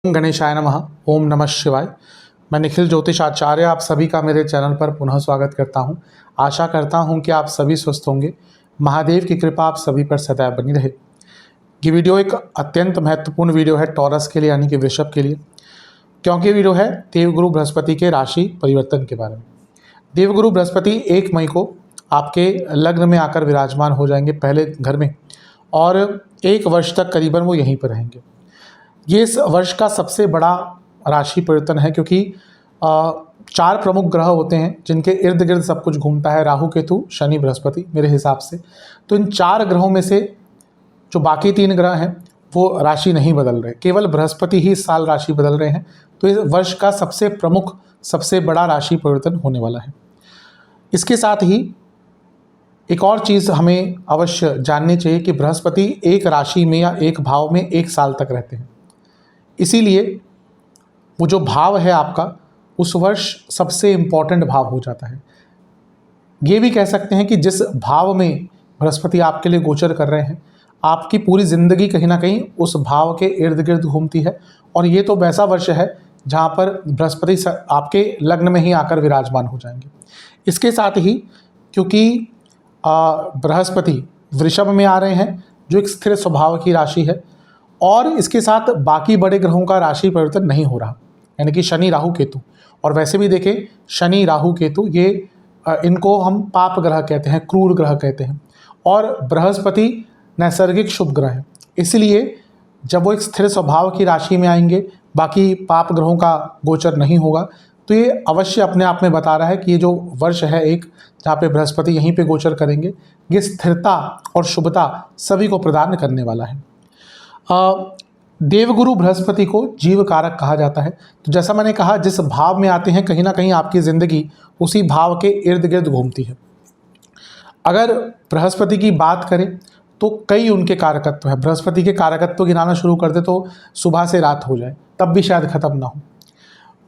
ओम गणेशाय नमः। ओम नमः शिवाय। मैं निखिल ज्योतिष आचार्य आप सभी का मेरे चैनल पर पुनः स्वागत करता हूं। आशा करता हूं कि आप सभी स्वस्थ होंगे। महादेव की कृपा आप सभी पर सदैव बनी रहे। ये वीडियो एक अत्यंत महत्वपूर्ण वीडियो है टॉरस के लिए यानी कि वृषभ के लिए, क्योंकि वीडियो है देवगुरु बृहस्पति के राशि परिवर्तन के बारे में। देवगुरु बृहस्पति 1 मई को आपके लग्न में आकर विराजमान हो जाएंगे पहले घर में, और 1 वर्ष तक करीबन वो यहीं पर रहेंगे। ये इस वर्ष का सबसे बड़ा राशि परिवर्तन है, क्योंकि 4 प्रमुख ग्रह होते हैं जिनके इर्द गिर्द सब कुछ घूमता है, राहु केतु शनि बृहस्पति मेरे हिसाब से। तो इन 4 ग्रहों में से जो बाकी 3 ग्रह हैं वो राशि नहीं बदल रहे, केवल बृहस्पति ही इस साल राशि बदल रहे हैं। तो इस वर्ष का सबसे प्रमुख सबसे बड़ा राशि परिवर्तन होने वाला है। इसके साथ ही एक और चीज़ हमें अवश्य जाननी चाहिए कि बृहस्पति एक राशि में या एक भाव में 1 साल तक रहते हैं, इसीलिए वो जो भाव है आपका उस वर्ष सबसे इम्पॉर्टेंट भाव हो जाता है। ये भी कह सकते हैं कि जिस भाव में बृहस्पति आपके लिए गोचर कर रहे हैं, आपकी पूरी ज़िंदगी कहीं ना कहीं उस भाव के इर्द गिर्द घूमती है। और ये तो वैसा वर्ष है जहाँ पर बृहस्पति आपके लग्न में ही आकर विराजमान हो जाएंगे। इसके साथ ही क्योंकि बृहस्पति वृषभ में आ रहे हैं जो एक स्थिर स्वभाव की राशि है, और इसके साथ बाकी बड़े ग्रहों का राशि परिवर्तन नहीं हो रहा, यानी कि शनि राहु केतु। और वैसे भी देखें, शनि राहु केतु ये इनको हम पाप ग्रह कहते हैं, क्रूर ग्रह कहते हैं, और बृहस्पति नैसर्गिक शुभ ग्रह है। इसलिए जब वो एक स्थिर स्वभाव की राशि में आएंगे, बाकी पाप ग्रहों का गोचर नहीं होगा, तो ये अवश्य अपने आप में बता रहा है कि ये जो वर्ष है एक जहाँ पे बृहस्पति यहीं पे गोचर करेंगे, ये स्थिरता और शुभता सभी को प्रदान करने वाला है। देवगुरु बृहस्पति को जीव कारक कहा जाता है। तो जैसा मैंने कहा, जिस भाव में आते हैं कहीं ना कहीं आपकी ज़िंदगी उसी भाव के इर्द गिर्द घूमती है। अगर बृहस्पति की बात करें तो कई उनके कारकत्व है। बृहस्पति के कारकत्व गिनाना शुरू कर दे तो सुबह से रात हो जाए, तब भी शायद ख़त्म ना हो।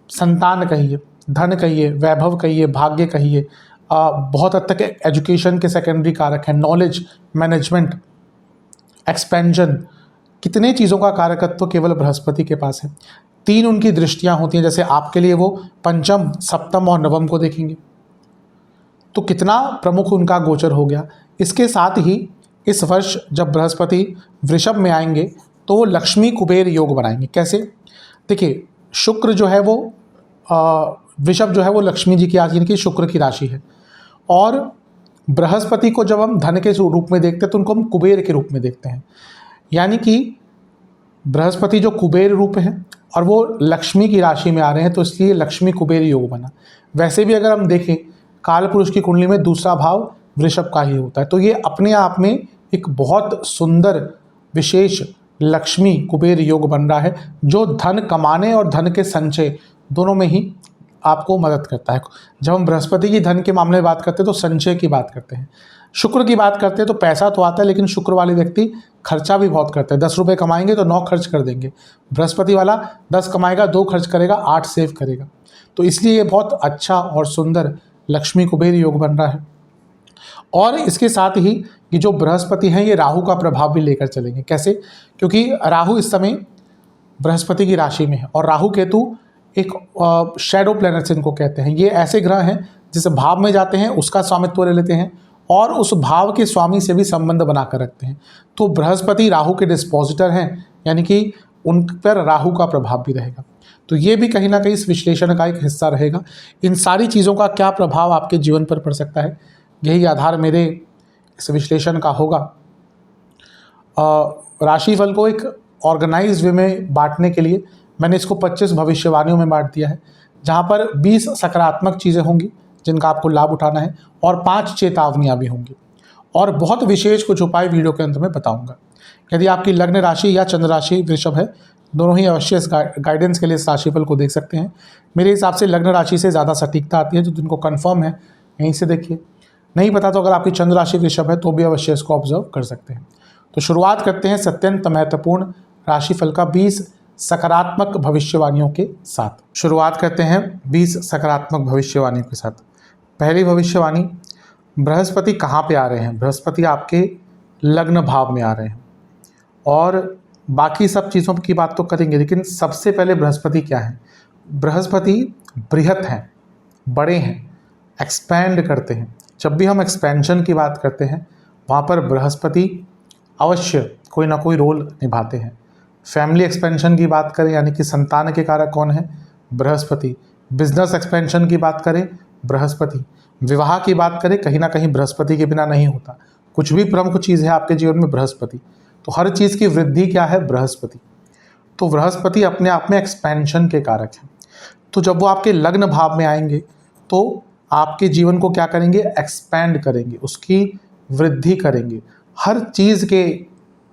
संतान कहिए, धन कहिए, वैभव कहिए, भाग्य कहिए, बहुत हद तक एजुकेशन के सेकेंडरी कारक हैं, नॉलेज, मैनेजमेंट, एक्सपेंशन, कितने चीज़ों का कारकत्व केवल बृहस्पति के पास है। 3 उनकी दृष्टियां होती हैं, जैसे आपके लिए वो पंचम, सप्तम और नवम को देखेंगे, तो कितना प्रमुख उनका गोचर हो गया। इसके साथ ही इस वर्ष जब बृहस्पति वृषभ में आएंगे तो वो लक्ष्मी कुबेर योग बनाएंगे। कैसे? देखिए, शुक्र जो है वो वृषभ जो है वो लक्ष्मी जी की राशि यानी कि शुक्र की राशि है, और बृहस्पति को जब हम धन के रूप में देखते हैं तो उनको हम कुबेर के रूप में देखते हैं। यानी कि बृहस्पति जो कुबेर रूप है और वो लक्ष्मी की राशि में आ रहे हैं, तो इसलिए लक्ष्मी कुबेर योग बना। वैसे भी अगर हम देखें, काल पुरुष की कुंडली में दूसरा भाव वृषभ का ही होता है, तो ये अपने आप में एक बहुत सुंदर विशेष लक्ष्मी कुबेर योग बन रहा है, जो धन कमाने और धन के संचय दोनों में ही आपको मदद करता है। जब हम बृहस्पति की धन के मामले में बात करते हैं तो संचय की बात करते हैं, शुक्र की बात करते हैं तो पैसा तो आता है, लेकिन शुक्र वाले व्यक्ति खर्चा भी बहुत करते हैं। 10 रुपये कमाएंगे तो 9 खर्च कर देंगे, बृहस्पति वाला 10 कमाएगा 2 खर्च करेगा, 8 सेव करेगा। तो इसलिए ये बहुत अच्छा और सुंदर लक्ष्मी कुबेर योग बन रहा है। और इसके साथ ही ये जो बृहस्पति हैं ये राहु का प्रभाव भी लेकर चलेंगे। कैसे? क्योंकि राहु इस समय बृहस्पति की राशि में है, और राहु केतु एक शैडो प्लैनेट्स इनको कहते हैं। ये ऐसे ग्रह हैं जिस भाव में जाते हैं उसका स्वामित्व ले लेते हैं और उस भाव के स्वामी से भी संबंध बनाकर रखते हैं। तो बृहस्पति राहु के डिस्पोजिटर हैं, यानी कि उन पर राहु का प्रभाव भी रहेगा। तो ये भी कहीं ना कहीं इस विश्लेषण का एक हिस्सा रहेगा। इन सारी चीज़ों का क्या प्रभाव आपके जीवन पर पड़ सकता है, यही आधार मेरे इस विश्लेषण का होगा। राशिफल को एक ऑर्गेनाइज्ड वे में बांटने के लिए मैंने इसको 25 भविष्यवाणियों में बांट दिया है, जहाँ पर 20 सकारात्मक चीज़ें होंगी जिनका आपको लाभ उठाना है, और 5 चेतावनियाँ भी होंगी, और बहुत विशेष कुछ उपाय वीडियो के अंत में बताऊंगा। यदि आपकी लग्न राशि या चंद्र राशि वृषभ है, दोनों ही अवश्य इस गाइडेंस के लिए इस राशिफल को देख सकते हैं। मेरे हिसाब से लग्न राशि से ज़्यादा सटीकता आती है, जो जिनको कन्फर्म है यहीं से देखिए। नहीं पता तो अगर आपकी चंद्र राशि वृषभ है तो भी अवश्य इसको ऑब्जर्व कर सकते हैं। तो शुरुआत करते हैं अत्यंत महत्वपूर्ण राशिफल का 20 सकारात्मक भविष्यवाणियों के साथ। शुरुआत करते हैं 20 सकारात्मक भविष्यवाणियों के साथ। पहली भविष्यवाणी, बृहस्पति कहाँ पे आ रहे हैं? बृहस्पति आपके लग्न भाव में आ रहे हैं, और बाकी सब चीज़ों की बात तो करेंगे, लेकिन सबसे पहले बृहस्पति क्या है? बृहस्पति बृहत हैं, बड़े हैं, एक्सपैंड करते हैं। जब भी हम एक्सपेंशन की बात करते हैं वहाँ पर बृहस्पति अवश्य कोई ना कोई रोल निभाते हैं। फैमिली एक्सपेंशन की बात करें यानी कि संतान के कारक कौन है? बृहस्पति। बिजनेस एक्सपेंशन की बात करें, बृहस्पति। विवाह की बात करें, कहीं ना कहीं बृहस्पति के बिना नहीं होता। कुछ भी प्रमुख चीज़ है आपके जीवन में, बृहस्पति। तो हर चीज़ की वृद्धि क्या है? बृहस्पति। तो बृहस्पति अपने आप में एक्सपेंशन के कारक हैं। तो जब वो आपके लग्न भाव में आएंगे तो आपके जीवन को क्या करेंगे? एक्सपैंड करेंगे, उसकी वृद्धि करेंगे। हर चीज़ के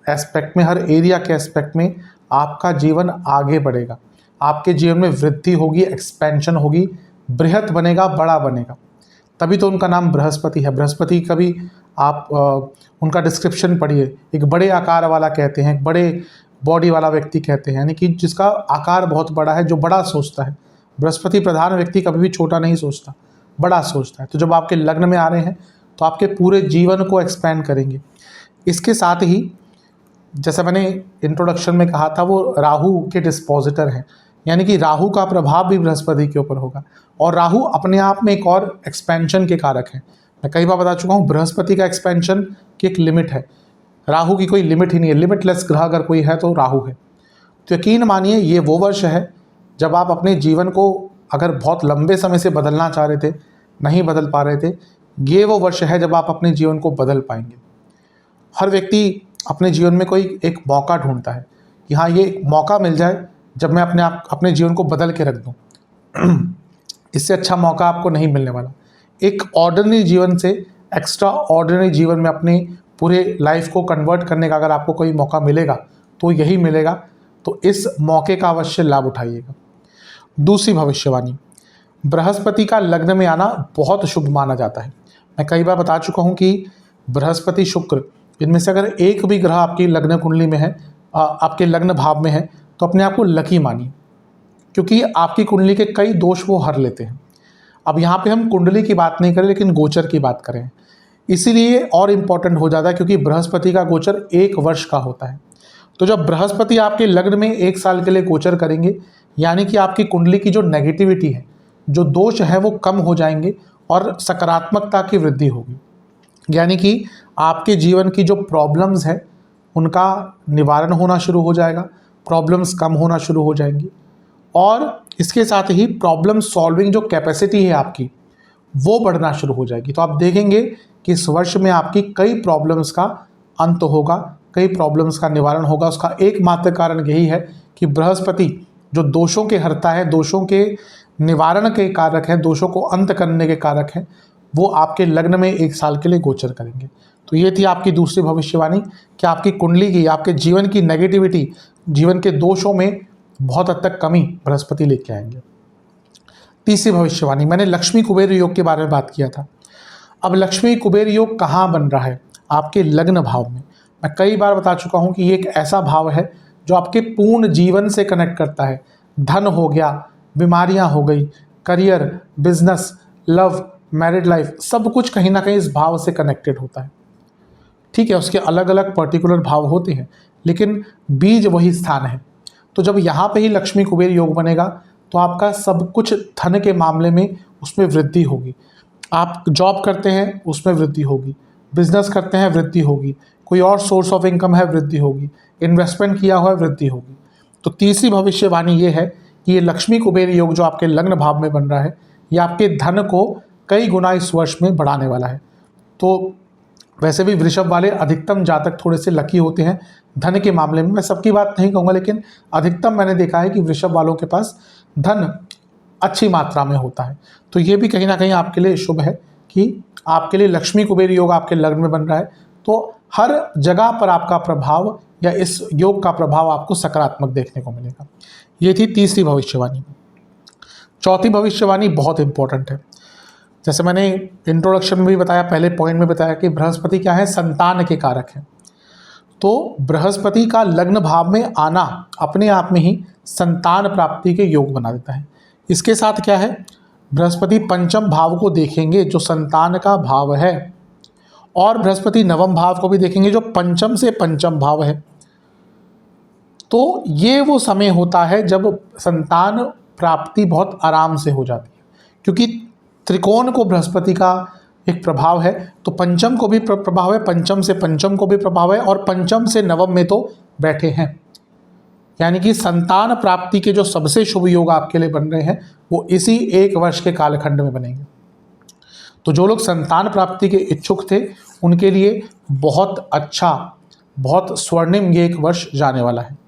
एस्पेक्ट में, हर एरिया के एस्पेक्ट में आपका जीवन आगे बढ़ेगा। आपके जीवन में वृद्धि होगी, एक्सपेंशन होगी, बृहत बनेगा, बड़ा बनेगा। तभी तो उनका नाम बृहस्पति है। बृहस्पति कभी आप उनका डिस्क्रिप्शन पढ़िए, एक बड़े आकार वाला कहते हैं, एक बड़े बॉडी वाला व्यक्ति कहते हैं, यानी कि जिसका आकार बहुत बड़ा है, जो बड़ा सोचता है। बृहस्पति प्रधान व्यक्ति कभी भी छोटा नहीं सोचता, बड़ा सोचता है। तो जब आपके लग्न में आ रहे हैं तो आपके पूरे जीवन को एक्सपैंड करेंगे। इसके साथ ही जैसा मैंने इंट्रोडक्शन में कहा था, वो राहु के डिस्पोजिटर हैं, यानी कि राहु का प्रभाव भी बृहस्पति के ऊपर होगा। और राहु अपने आप में एक और एक्सपेंशन के कारक है। मैं कई बार बता चुका हूँ, बृहस्पति का एक्सपेंशन की एक लिमिट है, राहु की कोई लिमिट ही नहीं है। लिमिटलेस ग्रह अगर कोई है तो राहु है। तो यकीन मानिए ये वो वर्ष है जब आप अपने जीवन को अगर बहुत लंबे समय से बदलना चाह रहे थे, नहीं बदल पा रहे थे, ये वो वर्ष है जब आप अपने जीवन को बदल पाएंगे। हर व्यक्ति अपने जीवन में कोई एक मौका ढूंढता है कि हाँ, ये एक मौका मिल जाए जब मैं अपने जीवन को बदल के रख दूँ। इससे अच्छा मौका आपको नहीं मिलने वाला। एक ऑर्डिनरी जीवन से एक्स्ट्रा ऑर्डिनरी जीवन में अपने पूरे लाइफ को कन्वर्ट करने का अगर आपको कोई मौका मिलेगा तो यही मिलेगा। तो इस मौके का अवश्य लाभ उठाइएगा। दूसरी भविष्यवाणी, बृहस्पति का लग्न में आना बहुत शुभ माना जाता है। मैं कई बार बता चुका हूँ कि बृहस्पति, शुक्र, इनमें से अगर एक भी ग्रह आपकी लग्न कुंडली में है, आपके लग्न भाव में है, तो अपने आप को लकी मानिए, क्योंकि आपकी कुंडली के कई दोष वो हर लेते हैं। अब यहाँ पे हम कुंडली की बात नहीं करें, लेकिन गोचर की बात करें, इसीलिए और इम्पॉर्टेंट हो जाता है, क्योंकि बृहस्पति का गोचर 1 वर्ष का होता है। तो जब बृहस्पति आपके लग्न में 1 साल के लिए गोचर करेंगे, यानी कि आपकी कुंडली की जो नेगेटिविटी है, जो दोष है, वो कम हो जाएंगे और सकारात्मकता की वृद्धि होगी। यानी कि आपके जीवन की जो प्रॉब्लम्स है उनका निवारण होना शुरू हो जाएगा, प्रॉब्लम्स कम होना शुरू हो जाएंगी, और इसके साथ ही प्रॉब्लम सॉल्विंग जो कैपेसिटी है आपकी, वो बढ़ना शुरू हो जाएगी। तो आप देखेंगे कि इस वर्ष में आपकी कई प्रॉब्लम्स का अंत होगा, कई प्रॉब्लम्स का निवारण होगा। उसका एकमात्र कारण यही है कि बृहस्पति जो दोषों के हर्ता है, दोषों के निवारण के कारक हैं, दोषों को अंत करने के कारक हैं, वो आपके लग्न में 1 साल के लिए गोचर करेंगे। तो ये थी आपकी दूसरी भविष्यवाणी कि आपकी कुंडली की, आपके जीवन की नेगेटिविटी, जीवन के दोषों में बहुत हद तक कमी बृहस्पति लेके आएंगे। तीसरी भविष्यवाणी, मैंने लक्ष्मी कुबेर योग के बारे में बात किया था। अब लक्ष्मी कुबेर योग कहाँ बन रहा है? आपके लग्न भाव में। मैं कई बार बता चुका हूँ कि ये एक ऐसा भाव है जो आपके पूर्ण जीवन से कनेक्ट करता है। धन हो गया, बीमारियाँ हो गई, career, business, love, married life, सब कुछ कहीं ना कहीं इस भाव से कनेक्टेड होता है। ठीक है, उसके अलग अलग पर्टिकुलर भाव होते हैं, लेकिन बीज वही स्थान है। तो जब यहाँ पे ही लक्ष्मी कुबेर योग बनेगा तो आपका सब कुछ धन के मामले में उसमें वृद्धि होगी। आप जॉब करते हैं उसमें वृद्धि होगी, बिजनेस करते हैं वृद्धि होगी, कोई और सोर्स ऑफ इनकम है वृद्धि होगी, इन्वेस्टमेंट किया हुआ है वृद्धि होगी। तो तीसरी भविष्यवाणी ये है कि ये लक्ष्मी कुबेर योग जो आपके लग्न भाव में बन रहा है, ये आपके धन को कई गुना इस वर्ष में बढ़ाने वाला है। तो वैसे भी वृषभ वाले अधिकतम जातक थोड़े से लकी होते हैं धन के मामले में। मैं सबकी बात नहीं कहूँगा, लेकिन अधिकतम मैंने देखा है कि वृषभ वालों के पास धन अच्छी मात्रा में होता है। तो ये भी कहीं ना कहीं आपके लिए शुभ है कि आपके लिए लक्ष्मी कुबेर योग आपके लग्न में बन रहा है। तो हर जगह पर आपका प्रभाव या इस योग का प्रभाव आपको सकारात्मक देखने को मिलेगा। ये थी तीसरी भविष्यवाणी। चौथी भविष्यवाणी बहुत इंपॉर्टेंट है। जैसे मैंने इंट्रोडक्शन में भी बताया, पहले पॉइंट में बताया कि बृहस्पति क्या है? संतान के कारक है। तो बृहस्पति का लग्न भाव में आना अपने आप में ही संतान प्राप्ति के योग बना देता है। इसके साथ क्या है? बृहस्पति पंचम भाव को देखेंगे जो संतान का भाव है, और बृहस्पति नवम भाव को भी देखेंगे जो पंचम से पंचम भाव है। तो ये वो समय होता है जब संतान प्राप्ति बहुत आराम से हो जाती है, क्योंकि त्रिकोण को बृहस्पति का एक प्रभाव है, तो पंचम को भी प्रभाव है, पंचम से पंचम को भी प्रभाव है, और पंचम से नवम में तो बैठे हैं। यानी कि संतान प्राप्ति के जो सबसे शुभ योग आपके लिए बन रहे हैं वो इसी 1 वर्ष के कालखंड में बनेंगे। तो जो लोग संतान प्राप्ति के इच्छुक थे उनके लिए बहुत अच्छा, बहुत स्वर्णिम ये 1 वर्ष जाने वाला है।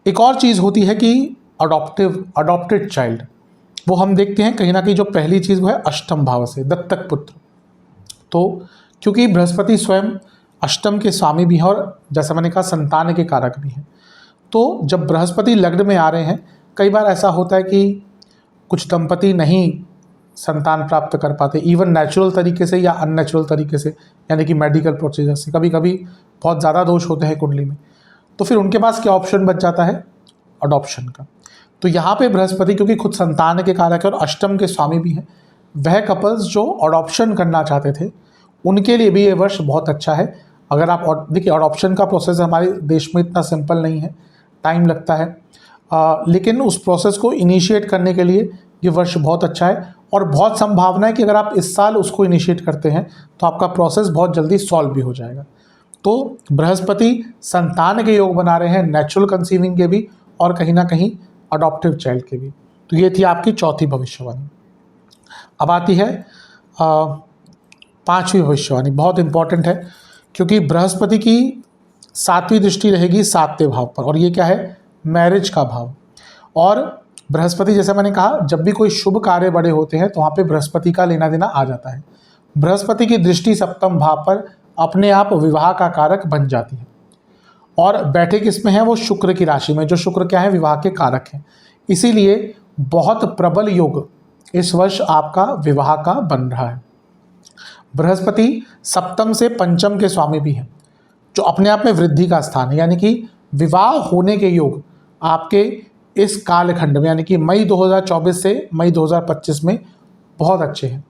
एक और चीज़ होती है कि अडॉप्टेड चाइल्ड, वो हम देखते हैं कहीं ना कहीं जो पहली चीज़ वो है अष्टम भाव से दत्तक पुत्र। तो क्योंकि बृहस्पति स्वयं अष्टम के स्वामी भी हैं और जैसा मैंने कहा संतान के कारक भी हैं, तो जब बृहस्पति लग्न में आ रहे हैं, कई बार ऐसा होता है कि कुछ दंपति नहीं संतान प्राप्त कर पाते, इवन नेचुरल तरीके से या अननेचुरल तरीके से, यानी कि मेडिकल प्रोसीजर से। कभी कभी बहुत ज़्यादा दोष होते हैं कुंडली में, तो फिर उनके पास क्या ऑप्शन बच जाता है? अडॉप्शन का। तो यहाँ पे बृहस्पति क्योंकि खुद संतान के कारक है और अष्टम के स्वामी भी हैं, वह कपल्स जो अडॉप्शन करना चाहते थे उनके लिए भी ये वर्ष बहुत अच्छा है। अगर आप देखिए, अडॉप्शन का प्रोसेस हमारे देश में इतना सिंपल नहीं है, टाइम लगता है, लेकिन उस प्रोसेस को इनिशिएट करने के लिए ये वर्ष बहुत अच्छा है, और बहुत संभावना है कि अगर आप इस साल उसको इनिशिएट करते हैं तो आपका प्रोसेस बहुत जल्दी सॉल्व भी हो जाएगा। तो बृहस्पति संतान के योग बना रहे हैं, नेचुरल कंसीविंग के भी और कहीं ना कहीं अडॉप्टिव चाइल्ड के भी। तो ये थी आपकी चौथी भविष्यवाणी। अब आती है 5वीं भविष्यवाणी, बहुत इंपॉर्टेंट है क्योंकि बृहस्पति की 7वीं दृष्टि रहेगी 7वें भाव पर, और ये क्या है? मैरिज का भाव। और बृहस्पति, जैसे मैंने कहा, जब भी कोई शुभ कार्य बड़े होते हैं तो वहाँ पे बृहस्पति का लेना देना आ जाता है। बृहस्पति की दृष्टि 7वें भाव पर अपने आप विवाह का कारक बन जाती है, और बैठे किस में है? वो शुक्र की राशि में, जो शुक्र क्या है? विवाह के कारक हैं। इसीलिए बहुत प्रबल योग इस वर्ष आपका विवाह का बन रहा है। बृहस्पति 7म से पंचम के स्वामी भी हैं, जो अपने आप में वृद्धि का स्थान है, यानी कि विवाह होने के योग आपके इस कालखंड में, यानी कि मई 2024 से मई 2025 में बहुत अच्छे हैं।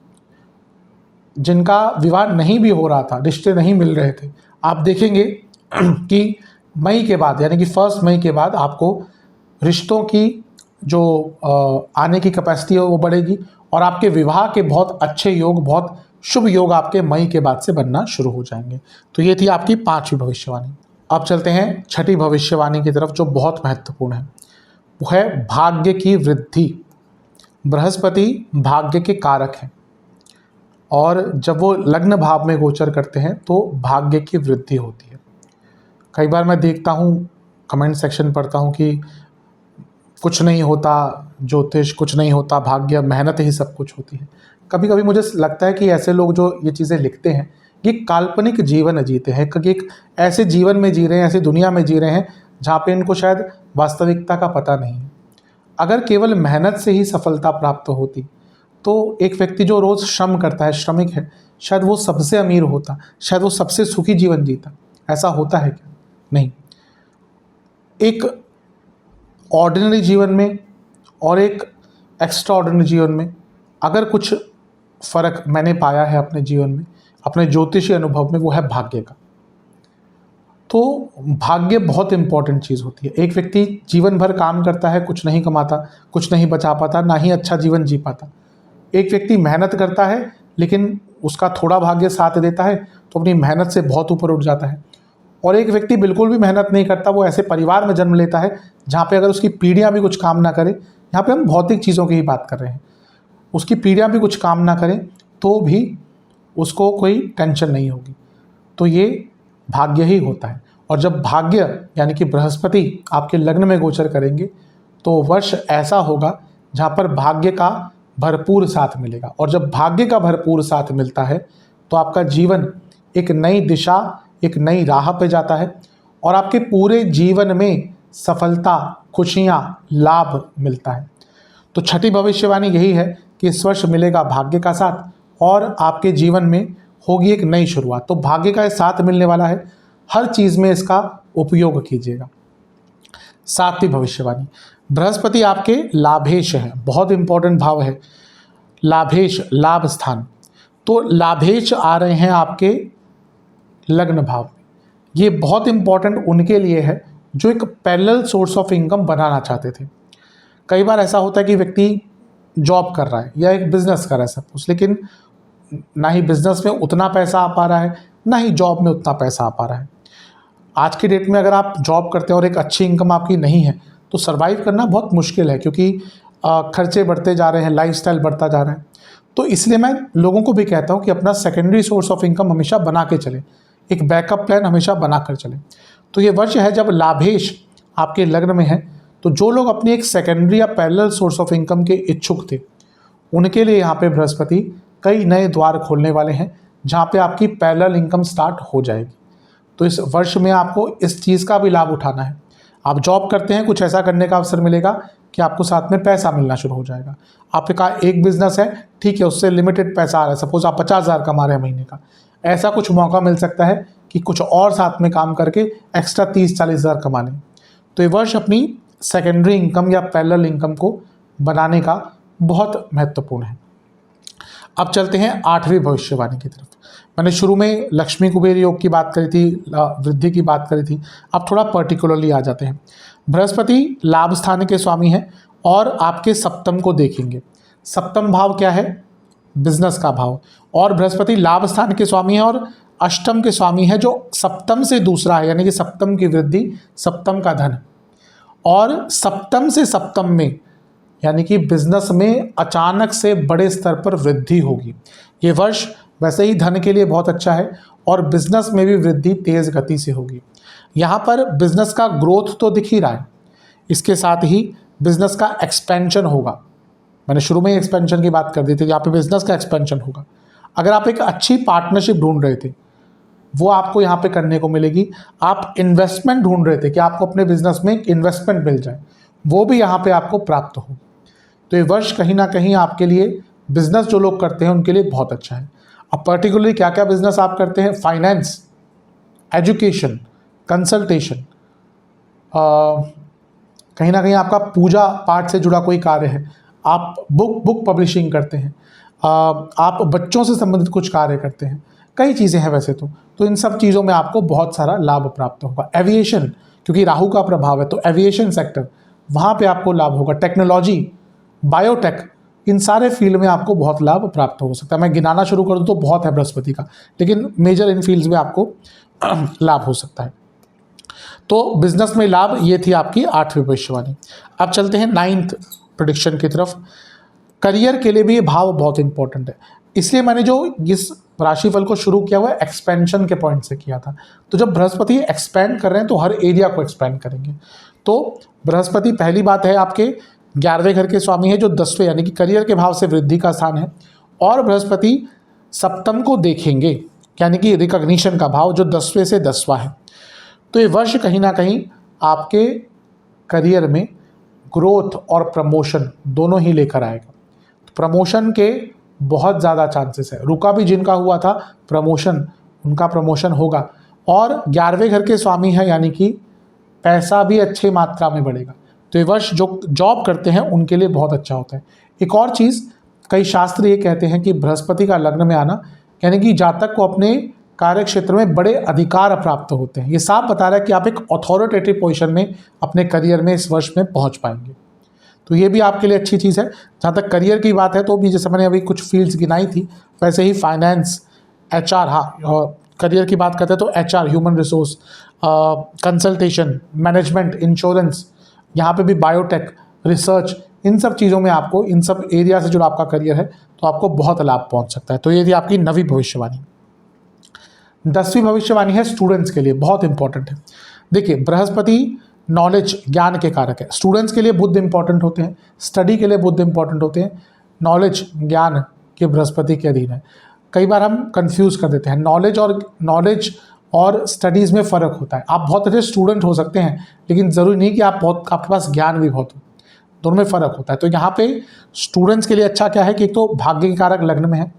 जिनका विवाह नहीं भी हो रहा था, रिश्ते नहीं मिल रहे थे, आप देखेंगे कि मई के बाद, यानी कि 1 मई के बाद आपको रिश्तों की जो आने की कैपेसिटी है वो बढ़ेगी, और आपके विवाह के बहुत अच्छे योग, बहुत शुभ योग आपके मई के बाद से बनना शुरू हो जाएंगे। तो ये थी आपकी 5वीं भविष्यवाणी। अब चलते हैं 6ठी भविष्यवाणी की तरफ, जो बहुत महत्वपूर्ण है। वो है भाग्य की वृद्धि। बृहस्पति भाग्य के कारक हैं, और जब वो लग्न भाव में गोचर करते हैं तो भाग्य की वृद्धि होती है। कई बार मैं देखता हूँ, कमेंट सेक्शन पढ़ता हूँ कि कुछ नहीं होता ज्योतिष, कुछ नहीं होता भाग्य, मेहनत ही सब कुछ होती है। कभी कभी मुझे लगता है कि ऐसे लोग जो ये चीज़ें लिखते हैं ये काल्पनिक जीवन जीते हैं, क्योंकि एक ऐसे जीवन में जी रहे हैं, ऐसी दुनिया में जी रहे हैं जहाँ पे इनको शायद वास्तविकता का पता नहीं है। अगर केवल मेहनत से ही सफलता प्राप्त होती तो एक व्यक्ति जो रोज़ श्रम करता है, श्रमिक है, शायद वो सबसे अमीर होता, शायद वो सबसे सुखी जीवन जीता। ऐसा होता है क्या? नहीं। एक ऑर्डिनरी जीवन में और एक एक्स्ट्रा ऑर्डिनरी जीवन में अगर कुछ फ़र्क मैंने पाया है अपने जीवन में, अपने ज्योतिषी अनुभव में, वो है भाग्य का। तो भाग्य बहुत इंपॉर्टेंट चीज़ होती है। एक व्यक्ति जीवन भर काम करता है, कुछ नहीं कमाता, कुछ नहीं बचा पाता, ना ही अच्छा जीवन जी पाता। एक व्यक्ति मेहनत करता है लेकिन उसका थोड़ा भाग्य साथ देता है तो अपनी मेहनत से बहुत ऊपर उठ जाता है। और एक व्यक्ति बिल्कुल भी मेहनत नहीं करता, वो ऐसे परिवार में जन्म लेता है जहाँ पे अगर उसकी पीढ़ियाँ भी कुछ काम ना करें, यहाँ पे हम भौतिक चीज़ों की ही बात कर रहे हैं, उसकी पीढ़ियाँ भी कुछ काम ना करें तो भी उसको कोई टेंशन नहीं होगी। तो ये भाग्य ही होता है। और जब भाग्य यानी कि बृहस्पति आपके लग्न में गोचर करेंगे तो वर्ष ऐसा होगा जहाँ पर भाग्य का भरपूर साथ मिलेगा। और जब भाग्य का भरपूर साथ मिलता है तो आपका जीवन एक नई दिशा, एक नई राह पे जाता है, और आपके पूरे जीवन में सफलता, खुशियाँ, लाभ मिलता है। तो 6ठी भविष्यवाणी यही है कि इस वर्ष मिलेगा भाग्य का साथ और आपके जीवन में होगी एक नई शुरुआत। तो भाग्य का साथ मिलने वाला है, हर चीज़ में इसका उपयोग कीजिएगा। 7वीं भविष्यवाणी, बृहस्पति आपके लाभेश है, बहुत इंपॉर्टेंट भाव है लाभेश, लाभ स्थान। तो लाभेश आ रहे हैं आपके लग्न भाव में। ये बहुत इंपॉर्टेंट उनके लिए है जो एक पैरेलल सोर्स ऑफ इनकम बनाना चाहते थे। कई बार ऐसा होता है कि व्यक्ति जॉब कर रहा है या एक बिजनेस कर रहा है सपोज, लेकिन ना ही बिजनेस में उतना पैसा आ पा रहा है, ना ही जॉब में उतना पैसा आ पा रहा है। आज की डेट में अगर आप जॉब करते हैं और एक अच्छी इनकम आपकी नहीं है तो सर्वाइव करना बहुत मुश्किल है, क्योंकि खर्चे बढ़ते जा रहे हैं, लाइफस्टाइल बढ़ता जा रहा है। तो इसलिए मैं लोगों को भी कहता हूँ कि अपना सेकेंडरी सोर्स ऑफ इनकम हमेशा बना के चले, एक बैकअप प्लान हमेशा बना कर चले। तो ये वर्ष है जब लाभेश आपके लग्न में है, तो जो लोग अपनी एक सेकेंडरी या पैरेलल सोर्स ऑफ इनकम के इच्छुक थे, उनके लिए यहाँ पे बृहस्पति कई नए द्वार खोलने वाले हैं, जहाँ पे आपकी पैरेलल इनकम स्टार्ट हो जाएगी। तो इस वर्ष में आपको इस चीज़ का भी लाभ उठाना है। आप जॉब करते हैं, कुछ ऐसा करने का अवसर मिलेगा कि आपको साथ में पैसा मिलना शुरू हो जाएगा। आपका एक बिजनेस है, ठीक है, उससे लिमिटेड पैसा आ रहा है, सपोज आप 50,000 कमा रहे हैं महीने का, ऐसा कुछ मौका मिल सकता है कि कुछ और साथ में काम करके एक्स्ट्रा 30-40,000 कमा लें। तो ये वर्ष अपनी सेकेंडरी इनकम या पैरेलल इनकम को बनाने का बहुत महत्वपूर्ण है। अब चलते हैं 8वीं भविष्यवाणी की तरफ। मैंने शुरू में लक्ष्मी कुबेर योग की बात करी थी, वृद्धि की बात करी थी। अब थोड़ा पर्टिकुलरली आ जाते हैं। बृहस्पति लाभ स्थान के स्वामी हैं और आपके सप्तम को देखेंगे। सप्तम भाव क्या है? बिजनेस का भाव। और बृहस्पति लाभ स्थान के स्वामी है और अष्टम के स्वामी है, जो सप्तम से दूसरा है, यानी कि सप्तम की वृद्धि, सप्तम का धन। और सप्तम से सप्तम में यानी कि बिजनेस में अचानक से बड़े स्तर पर वृद्धि होगी। ये वर्ष वैसे ही धन के लिए बहुत अच्छा है और बिजनेस में भी वृद्धि तेज गति से होगी। यहाँ पर बिजनेस का ग्रोथ तो दिख ही रहा है, इसके साथ ही बिजनेस का एक्सपेंशन होगा। मैंने शुरू में ही एक्सपेंशन की बात कर दी थी, यहाँ पे बिजनेस का एक्सपेंशन होगा। अगर आप एक अच्छी पार्टनरशिप ढूंढ रहे थे, वो आपको यहाँ पे करने को मिलेगी। आप इन्वेस्टमेंट ढूंढ रहे थे कि आपको अपने बिजनेस में एक इन्वेस्टमेंट मिल जाए, वो भी यहाँ पे आपको प्राप्त हो। तो ये वर्ष कहीं ना कहीं आपके लिए, बिजनेस जो लोग करते हैं उनके लिए बहुत अच्छा है। अब पर्टिकुलरली क्या क्या बिजनेस आप करते हैं? फाइनेंस, एजुकेशन, कंसल्टेशन, कहीं ना कहीं आपका पूजा पाठ से जुड़ा कोई कार्य है, आप बुक पब्लिशिंग करते हैं, आप बच्चों से संबंधित कुछ कार्य करते हैं, कई चीज़ें हैं वैसे तो इन सब चीज़ों में आपको बहुत सारा लाभ प्राप्त होगा। एविएशन, क्योंकि राहु का प्रभाव है, तो एविएशन सेक्टर, वहाँ पे आपको लाभ होगा। टेक्नोलॉजी, बायोटेक, इन सारे फील्ड में आपको बहुत लाभ प्राप्त हो सकता है। मैं गिनाना शुरू कर दूँ तो बहुत है बृहस्पति का, लेकिन मेजर इन फील्ड्स में आपको लाभ हो सकता है। तो बिजनेस में लाभ, ये थी आपकी 8वीं भविष्यवाणी। अब चलते हैं 9th प्रेडिक्शन की तरफ। करियर के लिए भी ये भाव बहुत इंपॉर्टेंट है, इसलिए मैंने जो इस राशिफल को शुरू किया हुआ है एक्सपेंशन के पॉइंट से किया था। तो जब बृहस्पति एक्सपेंड कर रहे हैं तो हर एरिया को एक्सपेंड करेंगे। तो बृहस्पति पहली बात है आपके 11वें घर के स्वामी है, जो 10वें यानी कि करियर के भाव से वृद्धि का स्थान है। और बृहस्पति सप्तम को देखेंगे, यानी कि रिकॉग्निशन का भाव, जो 10वें से 10वां है। तो ये वर्ष कहीं ना कहीं आपके करियर में ग्रोथ और प्रमोशन दोनों ही लेकर आएगा। प्रमोशन के बहुत ज़्यादा चांसेस है, रुका भी जिनका हुआ था प्रमोशन, उनका प्रमोशन होगा। और 11वें घर के स्वामी है, यानी कि पैसा भी अच्छी मात्रा में बढ़ेगा। तो ये वर्ष जो जॉब करते हैं उनके लिए बहुत अच्छा होता है। एक और चीज़, कई शास्त्र ये कहते हैं कि बृहस्पति का लग्न में आना, यानी कि जातक को अपने कार्य क्षेत्र में बड़े अधिकार प्राप्त होते हैं। ये साफ बता रहा है कि आप एक अथॉरिटेटिव पोजीशन में अपने करियर में इस वर्ष में पहुंच पाएंगे। तो ये भी आपके लिए अच्छी चीज़ है। जहाँ तक करियर की बात है तो भी जैसे मैंने अभी कुछ फील्ड्स गिनाई थी, वैसे ही फाइनेंस, HR, हाँ करियर की बात करते हैं तो HR, human resource, consultation, management, insurance, यहाँ पे भी बायोटेक, रिसर्च, इन सब चीज़ों में आपको, इन सब एरिया से जो आपका करियर है तो आपको बहुत लाभ पहुँच सकता है। तो ये थी आपकी 9वीं भविष्यवाणी। 10वीं भविष्यवाणी है स्टूडेंट्स के लिए, बहुत इंपॉर्टेंट है। देखिए, बृहस्पति नॉलेज, ज्ञान के कारक है। स्टूडेंट्स के लिए बुध इंपॉर्टेंट होते हैं, स्टडी के लिए बुध इंपॉर्टेंट होते हैं। नॉलेज, ज्ञान के बृहस्पति के अधीन है। कई बार हम कंफ्यूज कर देते हैं, नॉलेज और स्टडीज़ में फ़र्क होता है। आप बहुत अच्छे स्टूडेंट हो सकते हैं, लेकिन ज़रूरी नहीं कि आपके पास ज्ञान भी बहुत हो, दोनों में फ़र्क होता है। तो यहाँ पे स्टूडेंट्स के लिए अच्छा क्या है कि एक तो भाग्य के कारक लग्न में है,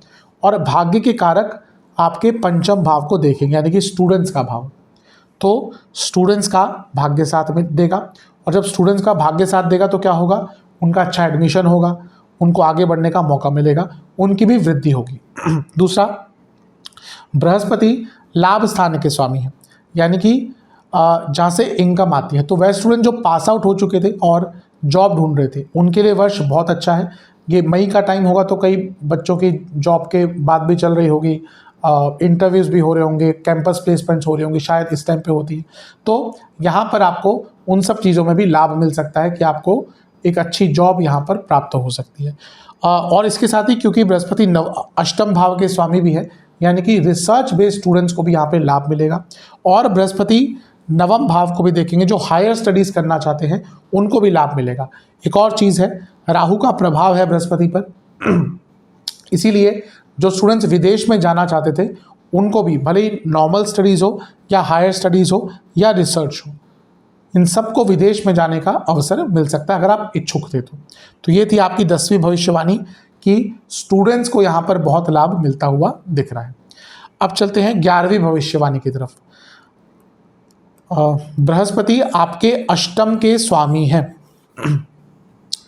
और भाग्य के कारक आपके पंचम भाव को देखेंगे, यानी कि स्टूडेंट्स का भाव। तो स्टूडेंट्स का भाग्य साथ में देगा, और जब स्टूडेंट्स का भाग्य साथ देगा तो क्या होगा, उनका अच्छा एडमिशन होगा, उनको आगे बढ़ने का मौका मिलेगा, उनकी भी वृद्धि होगी। दूसरा, बृहस्पति लाभ स्थान के स्वामी है, यानी कि जहाँ से इनकम आती है। तो वह स्टूडेंट जो पास आउट हो चुके थे और जॉब ढूंढ रहे थे उनके लिए वर्ष बहुत अच्छा है। ये मई का टाइम होगा तो कई बच्चों की जॉब के बाद भी चल रही होगी, इंटरव्यूज़ भी हो रहे होंगे, कैंपस प्लेसमेंट्स हो रहे होंगे, शायद इस टाइम पे होती है। तो यहाँ पर आपको उन सब चीज़ों में भी लाभ मिल सकता है कि आपको एक अच्छी जॉब यहाँ पर प्राप्त हो सकती है। और इसके साथ ही क्योंकि बृहस्पति अष्टम भाव के स्वामी भी है, यानी कि रिसर्च बेस्ड स्टूडेंट्स को भी यहाँ पे लाभ मिलेगा। और बृहस्पति नवम भाव को भी देखेंगे, जो हायर स्टडीज़ करना चाहते हैं उनको भी लाभ मिलेगा। एक और चीज़ है, राहु का प्रभाव है बृहस्पति पर इसीलिए जो स्टूडेंट्स विदेश में जाना चाहते थे उनको भी, भले ही नॉर्मल स्टडीज़ हो या हायर स्टडीज़ हो या रिसर्च हो, इन सबको विदेश में जाने का अवसर मिल सकता है अगर आप इच्छुक थे तो ये थी आपकी 10वीं भविष्यवाणी कि स्टूडेंट्स को यहाँ पर बहुत लाभ मिलता हुआ दिख रहा है। अब चलते हैं 11वीं भविष्यवाणी की तरफ। बृहस्पति आपके अष्टम के स्वामी हैं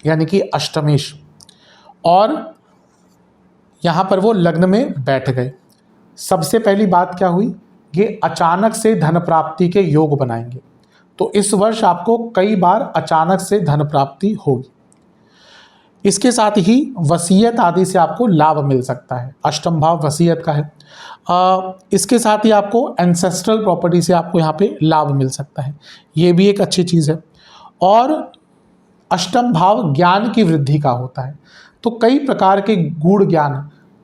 यानी कि अष्टमेश, और यहाँ पर वो लग्न में बैठ गए। सबसे पहली बात क्या हुई, ये अचानक से धन प्राप्ति के योग बनाएंगे। तो इस वर्ष आपको कई बार अचानक से धन प्राप्ति होगी। इसके साथ ही वसीयत आदि से आपको लाभ मिल सकता है, अष्टम भाव वसीयत का है। इसके साथ ही आपको एंसेस्ट्रल प्रॉपर्टी से आपको यहाँ पे लाभ मिल सकता है, ये भी एक अच्छी चीज़ है। और अष्टम भाव ज्ञान की वृद्धि का होता है, तो कई प्रकार के गूढ़ ज्ञान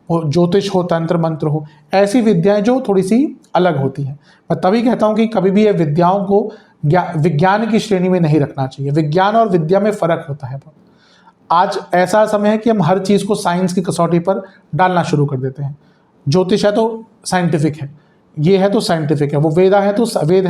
हो, ज्योतिष हो, तंत्र मंत्र हो, ऐसी विद्याएं जो थोड़ी सी अलग होती हैं। मैं तभी कहता हूँ कि कभी भी ये विद्याओं को विज्ञान की श्रेणी में नहीं रखना चाहिए। विज्ञान और विद्या में फ़र्क होता है। आज ऐसा समय है कि हम हर चीज़ को साइंस की कसौटी पर डालना शुरू कर देते हैं। ज्योतिष है तो साइंटिफिक है, ये है तो साइंटिफिक है, वो वेद है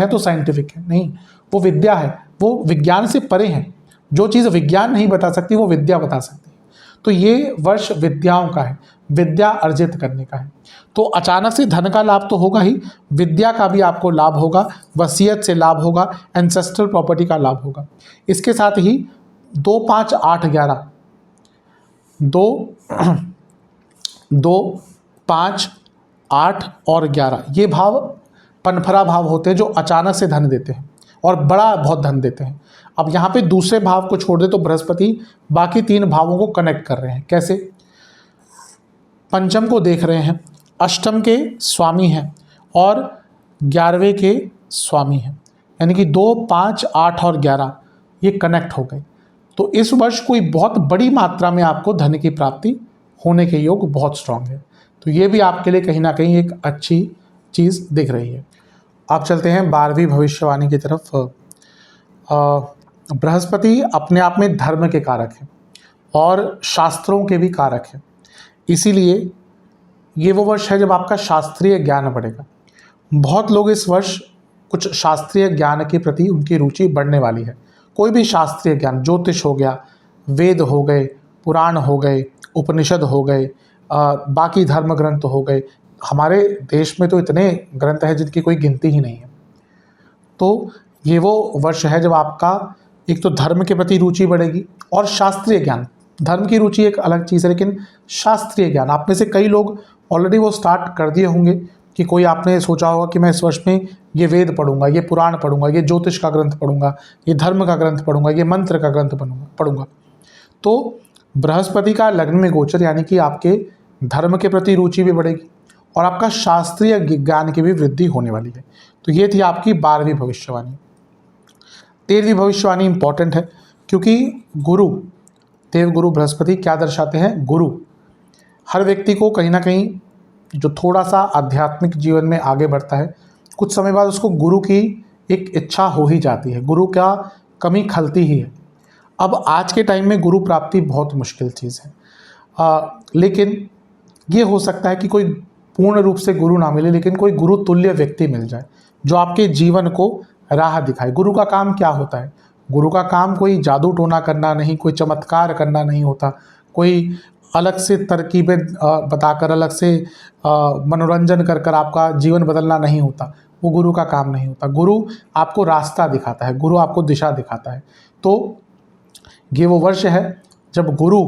तो साइंटिफिक है। नहीं, वो विद्या है, वो विज्ञान से परे है। जो चीज़ विज्ञान नहीं बता सकती वो विद्या बता सकती है। तो ये वर्ष विद्याओं का है, विद्या अर्जित करने का है। तो अचानक से धन का लाभ तो होगा ही, विद्या का भी आपको लाभ होगा, वसीयत से लाभ होगा, एंसेस्ट्रल प्रॉपर्टी का लाभ होगा। इसके साथ ही 2, 5, 8, 11 2, 5, 8 और 11 ये भाव पनफरा भाव होते हैं जो अचानक से धन देते हैं और बड़ा बहुत धन देते हैं। अब यहाँ पे दूसरे भाव को छोड़ दे तो बृहस्पति बाकी 3 भावों को कनेक्ट कर रहे हैं। कैसे? पंचम को देख रहे हैं, अष्टम के स्वामी हैं और 11वें के स्वामी हैं, यानी कि 2, 5, 8 और 11 ये कनेक्ट हो गए। तो इस वर्ष कोई बहुत बड़ी मात्रा में आपको धन की प्राप्ति होने के योग बहुत स्ट्रांग है। तो ये भी आपके लिए कहीं ना कहीं एक अच्छी चीज़ दिख रही है। आप चलते हैं 12वीं भविष्यवाणी की तरफ। बृहस्पति अपने आप में धर्म के कारक हैं और शास्त्रों के भी कारक हैं, इसीलिए ये वो वर्ष है जब आपका शास्त्रीय ज्ञान बढ़ेगा। बहुत लोग इस वर्ष कुछ शास्त्रीय ज्ञान के प्रति उनकी रुचि बढ़ने वाली है। कोई भी शास्त्रीय ज्ञान, ज्योतिष हो गया, वेद हो गए, पुराण हो गए, उपनिषद हो गए, बाकी धर्म ग्रंथ हो गए। हमारे देश में तो इतने ग्रंथ हैं जिनकी कोई गिनती ही नहीं है। तो ये वो वर्ष है जब आपका एक तो धर्म के प्रति रुचि बढ़ेगी और शास्त्रीय ज्ञान, धर्म की रुचि एक अलग चीज़ है, लेकिन शास्त्रीय ज्ञान आप में से कई लोग ऑलरेडी वो स्टार्ट कर दिए होंगे कि कोई आपने सोचा होगा कि मैं इस वर्ष में ये वेद पढ़ूंगा, ये पुराण पढ़ूंगा, ये ज्योतिष का ग्रंथ पढ़ूंगा, ये धर्म का ग्रंथ पढ़ूंगा, ये मंत्र का ग्रंथ पढ़ूंगा। तो बृहस्पति का लग्न में गोचर यानी कि आपके धर्म के प्रति रुचि भी बढ़ेगी और आपका शास्त्रीय ज्ञान की भी वृद्धि होने वाली है। तो ये थी आपकी 12वीं भविष्यवाणी। 13वीं भविष्यवाणी इंपॉर्टेंट है क्योंकि गुरु, देवगुरु बृहस्पति क्या दर्शाते हैं? गुरु। हर व्यक्ति को कहीं ना कहीं जो थोड़ा सा आध्यात्मिक जीवन में आगे बढ़ता है, कुछ समय बाद उसको गुरु की एक इच्छा हो ही जाती है, गुरु का कमी खलती ही है। अब आज के टाइम में गुरु प्राप्ति बहुत मुश्किल चीज़ है, लेकिन ये हो सकता है कि कोई पूर्ण रूप से गुरु ना मिले, लेकिन कोई गुरु तुल्य व्यक्ति मिल जाए जो आपके जीवन को राह दिखाए। गुरु का काम क्या होता है? गुरु का काम कोई जादू टोना करना नहीं, कोई चमत्कार करना नहीं होता, कोई अलग से तरकीबें बताकर, अलग से मनोरंजन कर कर आपका जीवन बदलना नहीं होता। वो गुरु का काम नहीं होता। गुरु आपको रास्ता दिखाता है, गुरु आपको दिशा दिखाता है। तो ये वो वर्ष है जब गुरु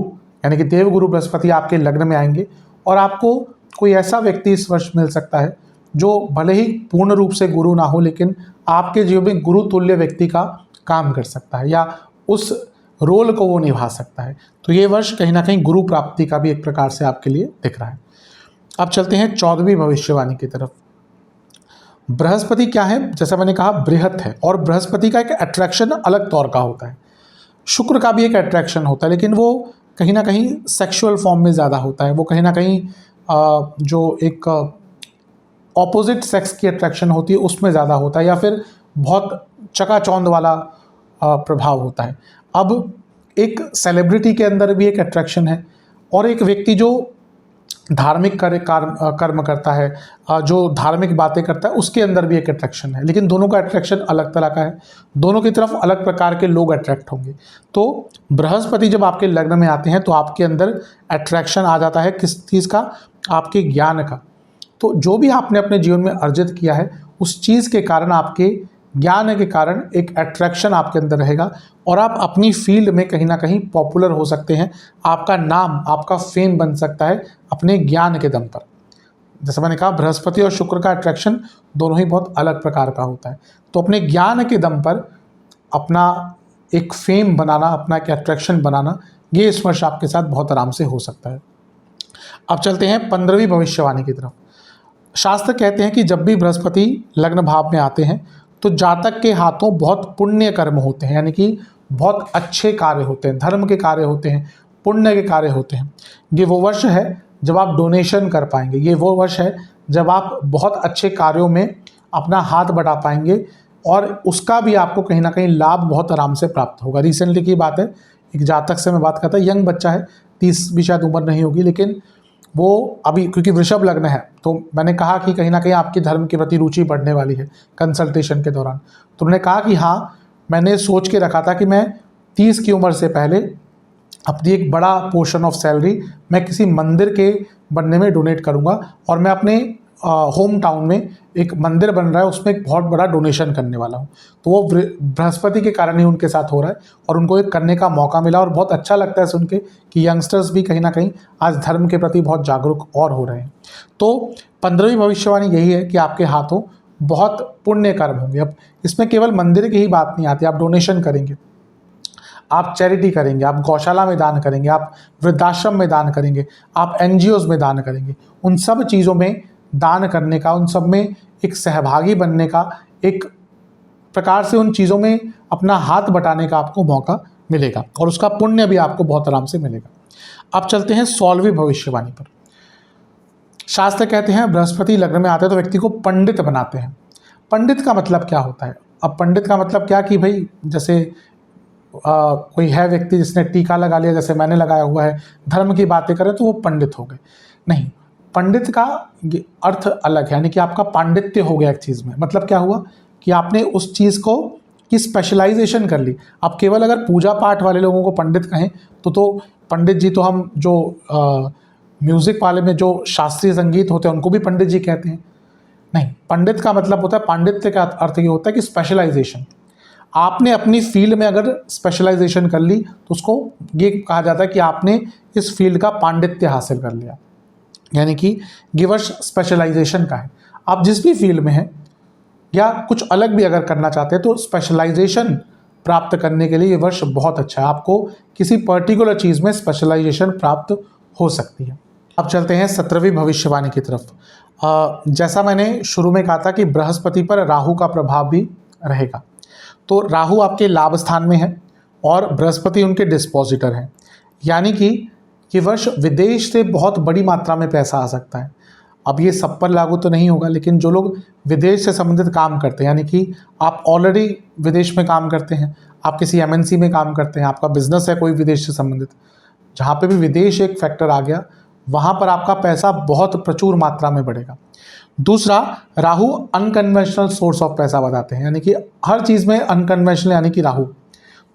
यानी कि देवगुरु बृहस्पति आपके लग्न में आएंगे और आपको कोई ऐसा व्यक्ति इस वर्ष मिल सकता है जो भले ही पूर्ण रूप से गुरु ना हो लेकिन आपके जीवन में गुरु तुल्य व्यक्ति का काम कर सकता है या उस रोल को वो निभा सकता है। तो ये वर्ष कहीं ना कहीं गुरु प्राप्ति का भी एक प्रकार से आपके लिए दिख रहा है। अब चलते हैं 14वीं भविष्यवाणी की तरफ। बृहस्पति क्या है, जैसा मैंने कहा बृहत है, और बृहस्पति का एक अट्रैक्शन अलग तौर का होता है। शुक्र का भी एक अट्रैक्शन होता है लेकिन वो कहीं ना कहीं सेक्सुअल फॉर्म में ज़्यादा होता है। वो कहीं ना कहीं जो एक ऑपोजिट सेक्स की अट्रैक्शन होती है उसमें ज़्यादा होता है, या फिर बहुत चकाचौंध वाला प्रभाव होता है। अब एक सेलिब्रिटी के अंदर भी एक अट्रैक्शन है, और एक व्यक्ति जो धार्मिक कर्म करता है, जो धार्मिक बातें करता है, उसके अंदर भी एक अट्रैक्शन है। लेकिन दोनों का अट्रैक्शन अलग तरह का है, दोनों की तरफ अलग प्रकार के लोग अट्रैक्ट होंगे। तो बृहस्पति जब आपके लग्न में आते हैं तो आपके अंदर अट्रैक्शन आ जाता है किस चीज़ का, आपके ज्ञान का। तो जो भी आपने अपने जीवन में अर्जित किया है उस चीज़ के कारण, आपके ज्ञान के कारण एक अट्रैक्शन आपके अंदर रहेगा, और आप अपनी फील्ड में कहीं ना कहीं पॉपुलर हो सकते हैं। आपका नाम, आपका फेम बन सकता है अपने ज्ञान के दम पर। जैसे मैंने कहा बृहस्पति और शुक्र का अट्रैक्शन दोनों ही बहुत अलग प्रकार का होता है। तो अपने ज्ञान के दम पर अपना एक फेम बनाना, अपना एक अट्रैक्शन बनाना, ये इस वर्ष आपके साथ बहुत आराम से हो सकता है। अब चलते हैं 15वीं भविष्यवाणी की तरफ। शास्त्र कहते हैं कि जब भी बृहस्पति लग्न भाव में आते हैं तो जातक के हाथों बहुत पुण्य कर्म होते हैं, यानी कि बहुत अच्छे कार्य होते हैं, धर्म के कार्य होते हैं, पुण्य के कार्य होते हैं। ये वो वर्ष है जब आप डोनेशन कर पाएंगे, ये वो वर्ष है जब आप बहुत अच्छे कार्यों में अपना हाथ बढ़ा पाएंगे, और उसका भी आपको कहीं ना कहीं लाभ बहुत आराम से प्राप्त होगा। रिसेंटली की बात है, एक जातक से मैं बात करता, यंग बच्चा है, 30 भी शायद उम्र नहीं होगी, लेकिन वो अभी क्योंकि वृषभ लग्न है तो मैंने कहा कि कहीं ना कहीं आपकी धर्म के प्रति रुचि बढ़ने वाली है कंसल्टेशन के दौरान। तो उन्होंने कहा कि हाँ, मैंने सोच के रखा था कि मैं 30 की उम्र से पहले अपनी एक बड़ा पोर्शन ऑफ सैलरी मैं किसी मंदिर के बनने में डोनेट करूँगा, और मैं अपने होम टाउन में एक मंदिर बन रहा है उसमें एक बहुत बड़ा डोनेशन करने वाला हूँ। तो वो बृहस्पति के कारण ही उनके साथ हो रहा है, और उनको एक करने का मौका मिला, और बहुत अच्छा लगता है सुन के कि यंगस्टर्स भी कहीं ना कहीं आज धर्म के प्रति बहुत जागरूक और हो रहे हैं। तो 15वीं भविष्यवाणी यही है कि आपके हाथों बहुत पुण्य कर्म होंगे। अब इसमें केवल मंदिर की ही बात नहीं आती, आप डोनेशन करेंगे, आप चैरिटी करेंगे, आप गौशाला में दान करेंगे, आप वृद्धाश्रम में दान करेंगे, आप NGOs में दान करेंगे। उन सब चीज़ों में दान करने का, उन सब में एक सहभागी बनने का, एक प्रकार से उन चीज़ों में अपना हाथ बटाने का आपको मौका मिलेगा, और उसका पुण्य भी आपको बहुत आराम से मिलेगा। अब चलते हैं 16वीं भविष्यवाणी पर। शास्त्र कहते हैं बृहस्पति लग्न में आते हैं तो व्यक्ति को पंडित बनाते हैं। पंडित का मतलब क्या होता है? अब पंडित का मतलब क्या कि भाई जैसे कोई है व्यक्ति जिसने टीका लगा लिया, जैसे मैंने लगाया हुआ है, धर्म की बातें करें तो वो पंडित हो गए, नहीं। पंडित का अर्थ अलग है, यानी कि आपका पांडित्य हो गया एक चीज़ में। मतलब क्या हुआ कि आपने उस चीज़ को की स्पेशलाइजेशन कर ली। अब केवल अगर पूजा पाठ वाले लोगों को पंडित कहें तो पंडित जी तो हम जो म्यूज़िक वाले में जो शास्त्रीय संगीत होते हैं उनको भी पंडित जी कहते हैं, नहीं। पंडित का मतलब होता है, पांडित्य का अर्थ ये होता है कि स्पेशलाइजेशन। आपने अपनी फील्ड में अगर स्पेशलाइजेशन कर ली तो उसको ये कहा जाता है कि आपने इस फील्ड का पांडित्य हासिल कर लिया, यानी कि ये वर्ष स्पेशलाइजेशन का है। आप जिस भी फील्ड में हैं या कुछ अलग भी अगर करना चाहते हैं तो स्पेशलाइजेशन प्राप्त करने के लिए ये वर्ष बहुत अच्छा है। आपको किसी पर्टिकुलर चीज़ में स्पेशलाइजेशन प्राप्त हो सकती है। अब चलते हैं 17वीं भविष्यवाणी की तरफ। जैसा मैंने शुरू में कहा था कि बृहस्पति पर राहु का प्रभाव भी रहेगा, तो राहु आपके लाभ स्थान में है और बृहस्पति उनके डिस्पोजिटर हैं, यानी कि ये वर्ष विदेश से बहुत बड़ी मात्रा में पैसा आ सकता है। अब ये सब पर लागू तो नहीं होगा, लेकिन जो लोग विदेश से संबंधित काम करते हैं, यानी कि आप ऑलरेडी विदेश में काम करते हैं, आप किसी MNC में काम करते हैं, आपका बिजनेस है कोई विदेश से संबंधित, जहाँ पे भी विदेश एक फैक्टर आ गया वहाँ पर आपका पैसा बहुत प्रचुर मात्रा में बढ़ेगा। दूसरा, राहु अनकन्वेंशनल सोर्स ऑफ पैसा बताते हैं, यानी कि हर चीज़ में अनकन्वेंशनल, यानी कि राहु।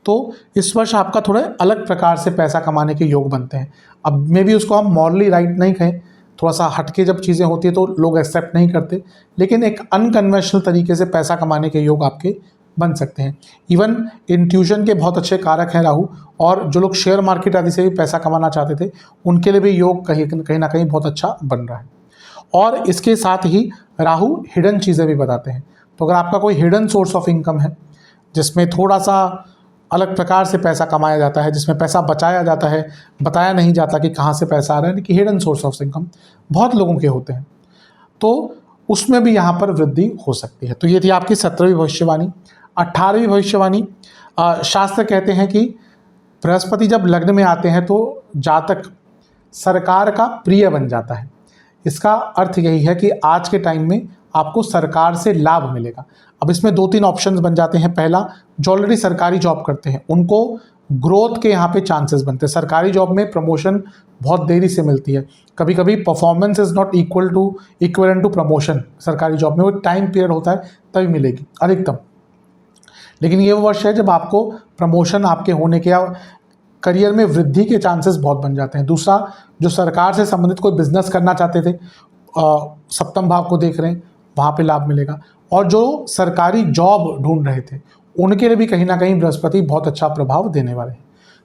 तो इस वर्ष आपका थोड़े अलग प्रकार से पैसा कमाने के योग बनते हैं। अब मे भी उसको हम मॉरली राइट नहीं कहें, थोड़ा सा हटके जब चीज़ें होती है तो लोग एक्सेप्ट नहीं करते, लेकिन एक अनकन्वेंशनल तरीके से पैसा कमाने के योग आपके बन सकते हैं। इवन इंट्यूशन के बहुत अच्छे कारक हैं राहु, और जो लोग शेयर मार्केट आदि से भी पैसा कमाना चाहते थे उनके लिए भी योग कहीं ना कहीं बहुत अच्छा बन रहा है। और इसके साथ ही राहु हिडन चीज़ें भी बताते हैं। तो अगर आपका कोई हिडन सोर्स ऑफ इनकम है जिसमें थोड़ा सा अलग प्रकार से पैसा कमाया जाता है, जिसमें पैसा बचाया जाता है, बताया नहीं जाता कि कहाँ से पैसा आ रहा है, लेकिन हिडन सोर्स ऑफ इनकम बहुत लोगों के होते हैं, तो उसमें भी यहाँ पर वृद्धि हो सकती है। तो ये थी आपकी 17वीं भविष्यवाणी। 18वीं भविष्यवाणी, शास्त्र कहते हैं कि बृहस्पति जब लग्न में आते हैं तो जातक सरकार का प्रिय बन जाता है। इसका अर्थ यही है कि आज के टाइम में आपको सरकार से लाभ मिलेगा। अब इसमें 2-3 ऑप्शंस बन जाते हैं। पहला, जो ऑलरेडी सरकारी जॉब करते हैं उनको ग्रोथ के यहाँ पे चांसेस बनते हैं। सरकारी जॉब में प्रमोशन बहुत देरी से मिलती है, कभी कभी performance is not equivalent to promotion. सरकारी जॉब में वो टाइम पीरियड होता है तभी मिलेगी अधिकतम। लेकिन ये वो वर्ष है जब आपको प्रमोशन आपके होने के या करियर में वृद्धि के चांसेस बहुत बन जाते हैं। दूसरा, जो सरकार से संबंधित कोई बिजनेस करना चाहते थे, सप्तम भाव को देख रहे हैं, वहाँ पे लाभ मिलेगा। और जो सरकारी जॉब ढूंढ रहे थे उनके लिए भी कहीं ना कहीं बृहस्पति बहुत अच्छा प्रभाव देने वाले हैं।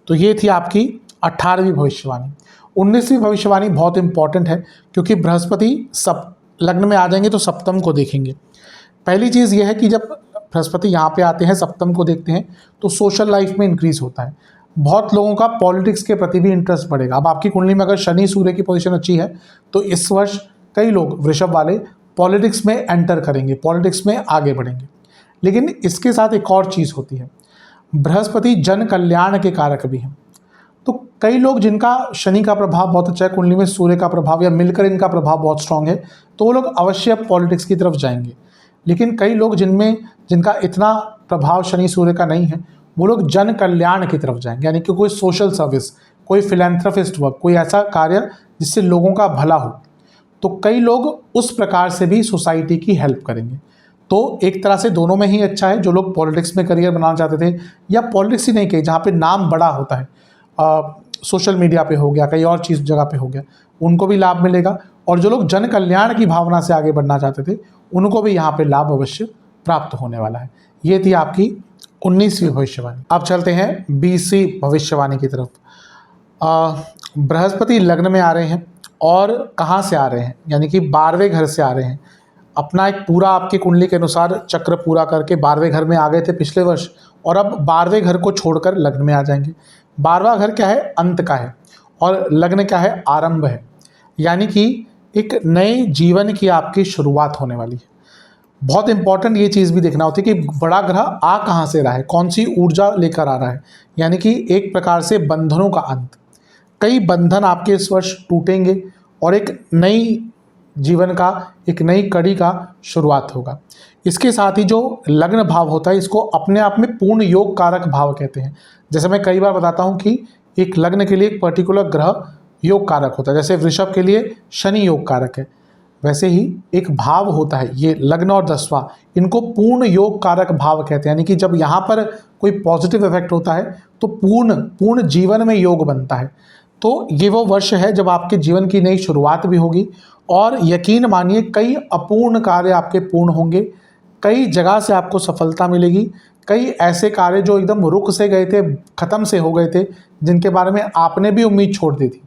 तो ये थी आपकी 18वीं भविष्यवाणी। 19वीं भविष्यवाणी बहुत इंपॉर्टेंट है क्योंकि बृहस्पति सब लग्न में आ जाएंगे तो सप्तम को देखेंगे। पहली चीज़ ये है कि जब बृहस्पति यहाँ पे आते हैं, सप्तम को देखते हैं, तो सोशल लाइफ में इंक्रीज होता है। बहुत लोगों का पॉलिटिक्स के प्रति भी इंटरेस्ट बढ़ेगा। अब आपकी कुंडली में अगर शनि सूर्य की पोजीशन अच्छी है तो इस वर्ष कई लोग वृषभ वाले पॉलिटिक्स में एंटर करेंगे, पॉलिटिक्स में आगे बढ़ेंगे। लेकिन इसके साथ एक और चीज़ होती है, बृहस्पति जन कल्याण के कारक भी हैं। तो कई लोग जिनका शनि का प्रभाव बहुत अच्छा है, कुंडली में सूर्य का प्रभाव या मिलकर इनका प्रभाव बहुत स्ट्रांग है, तो वो लोग अवश्य पॉलिटिक्स की तरफ जाएंगे। लेकिन कई लोग जिनका इतना प्रभाव शनि सूर्य का नहीं है, वो लोग जन कल्याण की तरफ जाएंगे, यानी कि कोई सोशल सर्विस, कोई फिलैंथ्रोपिस्ट वर्क, कोई ऐसा कार्य जिससे लोगों का भला हो। तो कई लोग उस प्रकार से भी सोसाइटी की हेल्प करेंगे। तो एक तरह से दोनों में ही अच्छा है। जो लोग पॉलिटिक्स में करियर बनाना चाहते थे, या पॉलिटिक्स ही नहीं कही, जहाँ पे नाम बड़ा होता है, सोशल मीडिया पे हो गया, कई और चीज़ जगह पे हो गया, उनको भी लाभ मिलेगा। और जो लोग जन कल्याण की भावना से आगे बढ़ना चाहते थे उनको भी यहाँ पे लाभ अवश्य प्राप्त होने वाला है। ये थी आपकी 19वीं भविष्यवाणी। अब चलते हैं 20वीं भविष्यवाणी की तरफ। बृहस्पति लग्न में आ रहे हैं और कहाँ से आ रहे हैं, यानी कि 12वें घर से आ रहे हैं। अपना एक पूरा आपकी कुंडली के अनुसार चक्र पूरा करके 12वें घर में आ गए थे पिछले वर्ष, और अब 12वें घर को छोड़कर लग्न में आ जाएंगे। 12वां घर क्या है? अंत का है, और लग्न क्या है? आरंभ है, यानी कि एक नए जीवन की आपकी शुरुआत होने वाली है। बहुत इंपॉर्टेंट ये चीज़ भी देखना होती है कि बड़ा ग्रह आ कहाँ से रहा है, कौन सी ऊर्जा लेकर आ रहा है, यानी कि एक प्रकार से बंधनों का अंत। कई बंधन आपके इस वर्ष टूटेंगे और एक नई जीवन का, एक नई कड़ी का शुरुआत होगा। इसके साथ ही जो लग्न भाव होता है, इसको अपने आप में पूर्ण योग कारक भाव कहते हैं। जैसे मैं कई बार बताता हूँ कि एक लग्न के लिए एक पर्टिकुलर ग्रह योग कारक होता है, जैसे वृषभ के लिए शनि योग कारक है, वैसे ही एक भाव होता है, ये लग्न और 10वां, इनको पूर्ण योग कारक भाव कहते हैं। यानी कि जब यहाँ पर कोई पॉजिटिव इफेक्ट होता है तो पूर्ण जीवन में योग बनता है। तो ये वो वर्ष है जब आपके जीवन की नई शुरुआत भी होगी, और यकीन मानिए कई अपूर्ण कार्य आपके पूर्ण होंगे, कई जगह से आपको सफलता मिलेगी। कई ऐसे कार्य जो एकदम रुक से गए थे, ख़त्म से हो गए थे, जिनके बारे में आपने भी उम्मीद छोड़ दी थी,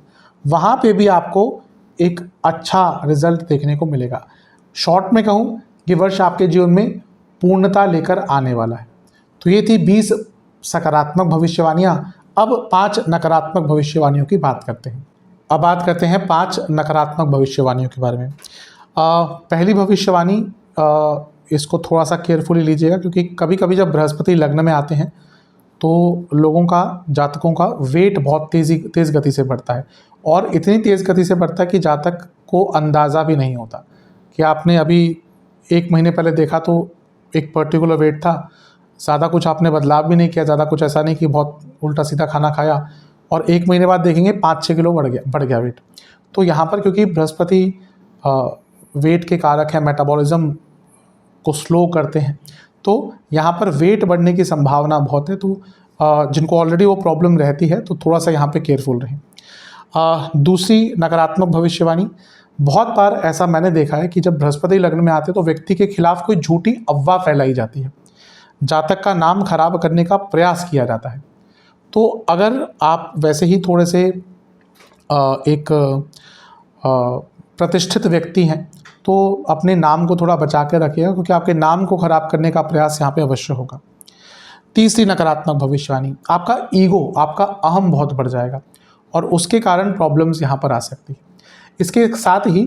वहाँ पे भी आपको एक अच्छा रिजल्ट देखने को मिलेगा। शॉर्ट में कहूँ, ये वर्ष आपके जीवन में पूर्णता लेकर आने वाला है। तो ये थी 20 सकारात्मक भविष्यवाणियाँ। अब 5 नकारात्मक भविष्यवाणियों की बात करते हैं। अब बात करते हैं 5 नकारात्मक भविष्यवाणियों के बारे में। पहली भविष्यवाणी, इसको थोड़ा सा केयरफुली लीजिएगा, क्योंकि कभी कभी जब बृहस्पति लग्न में आते हैं तो लोगों का, जातकों का वेट बहुत तेज़ गति से बढ़ता है, और इतनी तेज़ गति से बढ़ता है कि जातक को अंदाज़ा भी नहीं होता कि आपने अभी 1 महीने पहले देखा तो एक पर्टिकुलर वेट था, ज़्यादा कुछ आपने बदलाव भी नहीं किया, ज़्यादा कुछ ऐसा नहीं कि बहुत उल्टा सीधा खाना खाया, और 1 महीने बाद देखेंगे 5-6 किलो बढ़ गया वेट। तो यहाँ पर क्योंकि बृहस्पति वेट के कारक है, मेटाबॉलिज्म को स्लो करते हैं, तो यहाँ पर वेट बढ़ने की संभावना बहुत है। तो जिनको ऑलरेडी वो प्रॉब्लम रहती है तो थोड़ा सा यहाँ पे केयरफुल रहें। दूसरी नकारात्मक भविष्यवाणी, बहुत बार ऐसा मैंने देखा है कि जब बृहस्पति लग्न में आते तो व्यक्ति के खिलाफ कोई झूठी अफवाह फैलाई जाती है, जातक का नाम खराब करने का प्रयास किया जाता है। तो अगर आप वैसे ही थोड़े से एक प्रतिष्ठित व्यक्ति हैं तो अपने नाम को थोड़ा बचा के रखिएगा, क्योंकि आपके नाम को खराब करने का प्रयास यहाँ पे अवश्य होगा। तीसरी नकारात्मक भविष्यवाणी, आपका ईगो, आपका अहम बहुत बढ़ जाएगा और उसके कारण प्रॉब्लम्स यहाँ पर आ सकती है। इसके साथ ही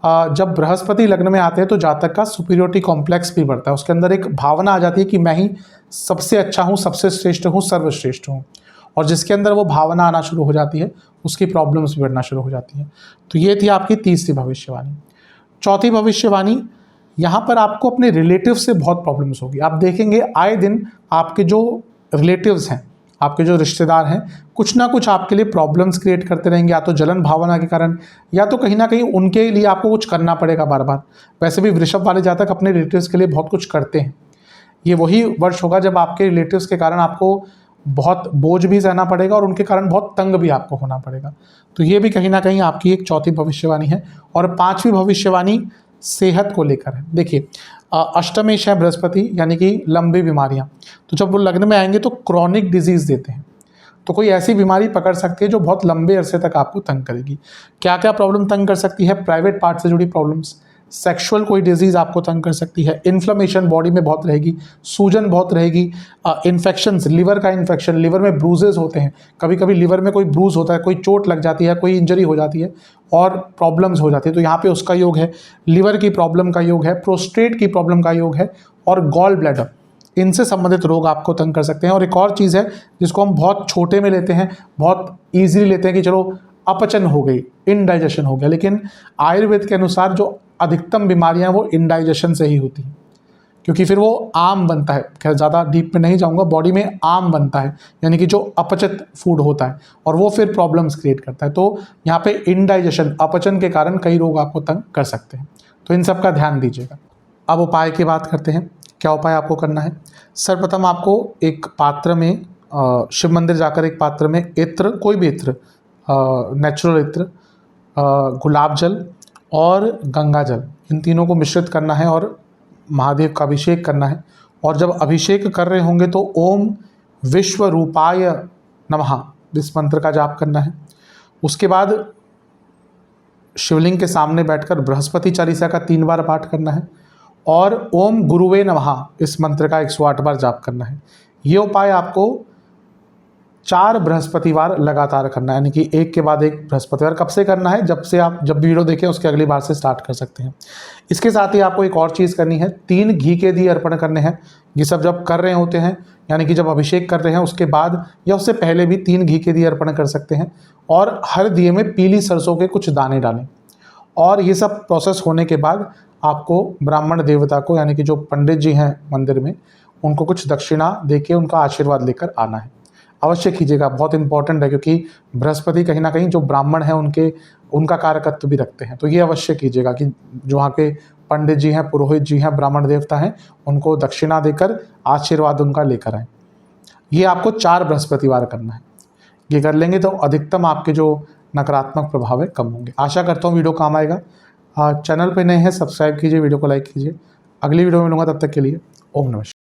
जब बृहस्पति लग्न में आते हैं तो जातक का सुपीरियोरिटी कॉम्प्लेक्स भी बढ़ता है। उसके अंदर एक भावना आ जाती है कि मैं ही सबसे अच्छा हूँ, सबसे श्रेष्ठ हूँ, सर्वश्रेष्ठ हूँ, और जिसके अंदर वो भावना आना शुरू हो जाती है उसकी प्रॉब्लम्स भी बढ़ना शुरू हो जाती हैं। तो ये थी आपकी तीसरी भविष्यवाणी। चौथी भविष्यवाणी, यहाँ पर आपको अपने रिलेटिव से बहुत प्रॉब्लम्स होगी। आप देखेंगे आए दिन आपके जो रिलेटिव्स हैं, आपके जो रिश्तेदार हैं, कुछ ना कुछ आपके लिए प्रॉब्लम्स क्रिएट करते रहेंगे, या तो जलन भावना के कारण, या तो कहीं ना कहीं उनके लिए आपको कुछ करना पड़ेगा बार बार। वैसे भी वृषभ वाले जातक अपने रिलेटिव्स के लिए बहुत कुछ करते हैं। ये वही वर्ष होगा जब आपके रिलेटिव्स के कारण आपको बहुत बोझ भी सहना पड़ेगा और उनके कारण बहुत तंग भी आपको होना पड़ेगा। तो ये भी कहीं ना कहीं आपकी एक चौथी भविष्यवाणी है। और पांचवी भविष्यवाणी सेहत को लेकर है। देखिए, अष्टमेश है बृहस्पति, यानी कि लंबी बीमारियां। तो जब वो लग्न में आएंगे तो क्रॉनिक डिजीज़ देते हैं, तो कोई ऐसी बीमारी पकड़ सकती है जो बहुत लंबे अरसे तक आपको तंग करेगी। क्या क्या प्रॉब्लम तंग कर सकती है? प्राइवेट पार्ट से जुड़ी प्रॉब्लम्स, सेक्सुअल कोई डिजीज़ आपको तंग कर सकती है, इन्फ्लेमेशन बॉडी में बहुत रहेगी, सूजन बहुत रहेगी, इन्फेक्शंस, लिवर का इन्फेक्शन, लिवर में ब्रूजेस होते हैं, कभी कभी लिवर में कोई ब्रूज होता है, कोई चोट लग जाती है, कोई इंजरी हो जाती है और प्रॉब्लम्स हो जाती है, तो यहाँ पे उसका योग है। लिवर की प्रॉब्लम का योग है, प्रोस्टेट की प्रॉब्लम का योग है, और गॉल ब्लैडर, इनसे संबंधित रोग आपको तंग कर सकते हैं। और एक और चीज़ है जिसको हम बहुत छोटे में लेते हैं, बहुत ईजिली लेते हैं कि चलो अपचन हो गई, इनडाइजेशन हो गया, लेकिन आयुर्वेद के अनुसार जो अधिकतम बीमारियां वो इनडाइजेशन से ही होती हैं, क्योंकि फिर वो आम बनता है। खैर ज़्यादा डीप में नहीं जाऊंगा, बॉडी में आम बनता है, यानी कि जो अपचित फूड होता है, और वो फिर प्रॉब्लम्स क्रिएट करता है। तो यहाँ पे इनडाइजेशन, अपचन के कारण कई रोग आपको तंग कर सकते हैं, तो इन सब का ध्यान दीजिएगा। अब उपाय की बात करते हैं। क्या उपाय आपको करना है? सर्वप्रथम आपको एक पात्र में, शिव मंदिर जाकर एक पात्र में इत्र, कोई भी इत्र, नेचुरल इत्र, गुलाब जल और गंगा जल, इन तीनों को मिश्रित करना है और महादेव का अभिषेक करना है। और जब अभिषेक कर रहे होंगे तो ओम विश्व रूपाय नमः इस मंत्र का जाप करना है। उसके बाद शिवलिंग के सामने बैठकर बृहस्पति चालीसा का 3 बार पाठ करना है और ओम गुरुवे नमः इस मंत्र का 108 बार जाप करना है। ये उपाय आपको 4 बृहस्पतिवार लगातार करना है, यानी कि एक के बाद एक बृहस्पतिवार। कब से करना है? जब से आप जब वीडियो देखें उसके अगली बार से स्टार्ट कर सकते हैं। इसके साथ ही आपको एक और चीज़ करनी है, 3 घी के दिए अर्पण करने हैं। ये सब जब कर रहे होते हैं, यानी कि जब अभिषेक कर रहे हैं उसके बाद या उससे पहले भी 3 घी के दिए अर्पण कर सकते हैं, और हर दिए में पीली सरसों के कुछ दाने डालें। और ये सब प्रोसेस होने के बाद आपको ब्राह्मण देवता को, यानी कि जो पंडित जी हैं मंदिर में, उनको कुछ दक्षिणा देके उनका आशीर्वाद लेकर आना है। अवश्य कीजिएगा, बहुत इंपॉर्टेंट है, क्योंकि बृहस्पति कहीं ना कहीं जो ब्राह्मण हैं उनका कारकत्व भी रखते हैं। तो ये अवश्य कीजिएगा कि जो वहाँ के पंडित जी हैं, पुरोहित जी हैं, ब्राह्मण देवता हैं, उनको दक्षिणा देकर आशीर्वाद उनका लेकर आएँ। ये आपको 4 बृहस्पतिवार करना है। ये कर लेंगे तो अधिकतम आपके जो नकारात्मक प्रभाव है कम होंगे। आशा करता हूँ वीडियो काम आएगा। चैनल पे नए हैं, सब्सक्राइब कीजिए, वीडियो को लाइक कीजिए। अगली वीडियो में मिलूंगा, तब तक के लिए ओम नमः शिवाय।